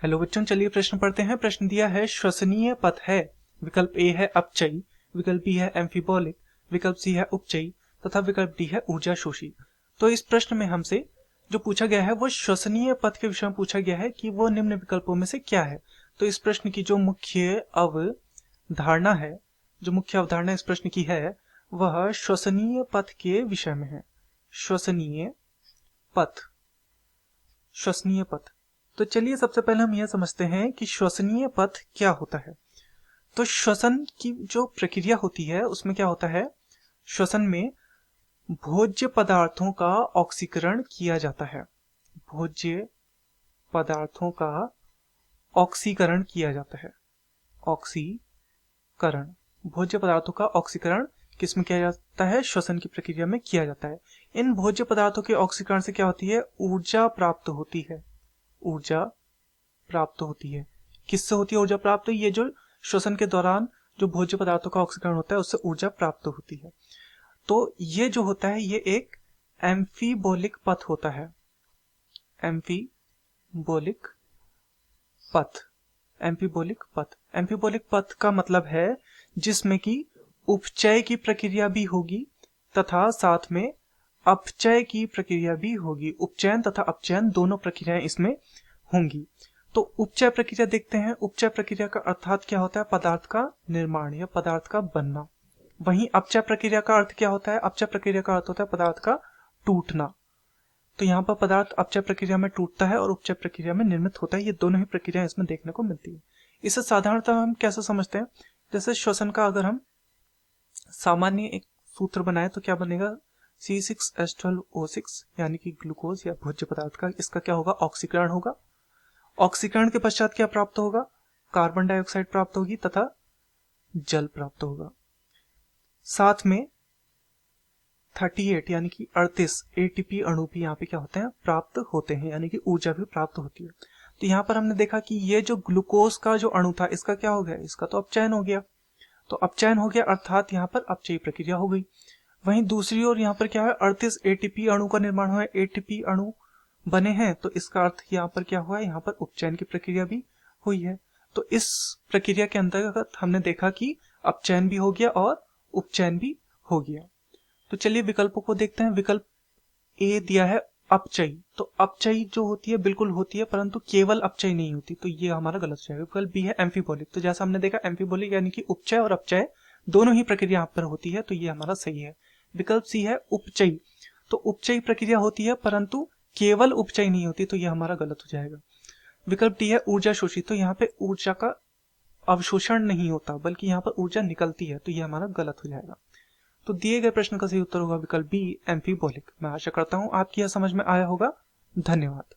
Hello बच्चों, चलिए प्रश्न पढ़ते हैं। प्रश्न दिया है श्वसनीय पथ है। विकल्प ए है अपचयी, विकल्प बी है एम्फीबॉलिक, विकल्प सी है उपचयी तथा विकल्प डी है ऊर्जा शोषी। तो इस प्रश्न में हमसे जो पूछा गया है वो श्वसनीय पथ के विषय में पूछा गया है कि वो निम्न विकल्पों में से क्या है। तो इस प्रश्न की जो मुख्य अवधारणा है, जो मुख्य अवधारणा इस प्रश्न की है वह श्वसनीय पथ के विषय में है। श्वसनीय पथ, श्वसनीय पथ। तो चलिए सबसे पहले हम यह समझते हैं कि श्वसनीय पथ क्या होता है। तो श्वसन की जो प्रक्रिया होती है उसमें क्या होता है, श्वसन में भोज्य पदार्थों का ऑक्सीकरण किया जाता है। भोज्य पदार्थों का ऑक्सीकरण किया जाता है। ऑक्सीकरण, भोज्य पदार्थों का ऑक्सीकरण किसमें किया जाता है? श्वसन की प्रक्रिया में किया जाता है। इन भोज्य पदार्थों के ऑक्सीकरण से क्या होती है? ऊर्जा प्राप्त होती है। ऊर्जा प्राप्त होती है। किससे होती है ऊर्जा प्राप्त? ये जो श्वसन के दौरान जो भोज्य पदार्थों का ऑक्सीकरण होता है उससे ऊर्जा प्राप्त होती है। तो ये जो होता है ये एक एम्फीबोलिक पथ होता है। एम्फीबोलिक पथ, एम्फीबोलिक पथ। एम्फीबोलिक पथ का मतलब है जिसमें कि उपचय की प्रक्रिया भी होगी तथा साथ में अपचय की प्रक्रिया भी होगी। उपचयन तथा अपचयन दोनों प्रक्रियाएं इसमें होंगी। तो उपचय प्रक्रिया देखते हैं। उपचय प्रक्रिया का अर्थात क्या होता है? पदार्थ का निर्माण या पदार्थ का बनना। वहीं अपचय प्रक्रिया का अर्थ क्या होता है? अपचय प्रक्रिया का अर्थ होता है पदार्थ का टूटना। तो यहाँ पर पदार्थ अपचय प्रक्रिया में टूटता है और उपचय प्रक्रिया में निर्मित होता है। ये दोनों ही प्रक्रिया इसमें देखने को मिलती है। इसे साधारणतः हम कैसे समझते हैं? जैसे श्वसन का अगर हम सामान्य एक सूत्र बनाए तो क्या बनेगा? C6H12O6 यानी कि ग्लूकोज या भोज्य पदार्थ का इसका क्या होगा? ऑक्सीकरण होगा। ऑक्सीकरण के पश्चात क्या प्राप्त होगा? कार्बन डाइऑक्साइड प्राप्त होगी तथा जल प्राप्त होगा। साथ में 38 यानी कि 38 एटीपी अणु भी यहाँ पे क्या होते हैं? प्राप्त होते हैं, यानी कि ऊर्जा भी प्राप्त होती है। तो यहाँ पर हमने देखा कि ये जो ग्लूकोज का जो अणु था इसका क्या हो गया? इसका तो अपचयन हो गया। तो अपचयन हो गया अर्थात यहाँ पर अपचयी प्रक्रिया हो गई। वहीं दूसरी ओर यहाँ पर क्या है? 38 एटीपी अणु का निर्माण हुआ है। एटीपी अणु बने हैं तो इसका अर्थ यहाँ पर क्या हुआ है? यहाँ पर उपचयन की प्रक्रिया भी हुई है। तो इस प्रक्रिया के अंतर्गत हमने देखा कि अपचयन भी हो गया और उपचयन भी हो गया। तो चलिए विकल्पों को देखते हैं। विकल्प ए दिया है अपचयी। तो अपचयी जो होती है बिल्कुल होती है, परंतु केवल अपचयी नहीं होती, तो ये हमारा गलत हो जाएगा। विकल्प बी है एम्फीबोलिक। तो जैसा हमने देखा एम्फीबोलिक यानी कि उपचय और अपचय दोनों ही प्रक्रिया यहाँ पर होती है, तो ये हमारा सही है। विकल्प सी है उपचयी। तो उपचयी प्रक्रिया होती है परंतु केवल उपचय नहीं होती, तो ये हमारा गलत हो जाएगा। विकल्प डी है ऊर्जा शोषित। तो यहाँ पे ऊर्जा का अवशोषण नहीं होता बल्कि यहाँ पर ऊर्जा निकलती है, तो ये हमारा गलत हो जाएगा। तो दिए गए प्रश्न का सही उत्तर होगा विकल्प बी एम्फीबोलिक। मैं आशा करता हूं आपकी यह समझ में आया होगा। धन्यवाद।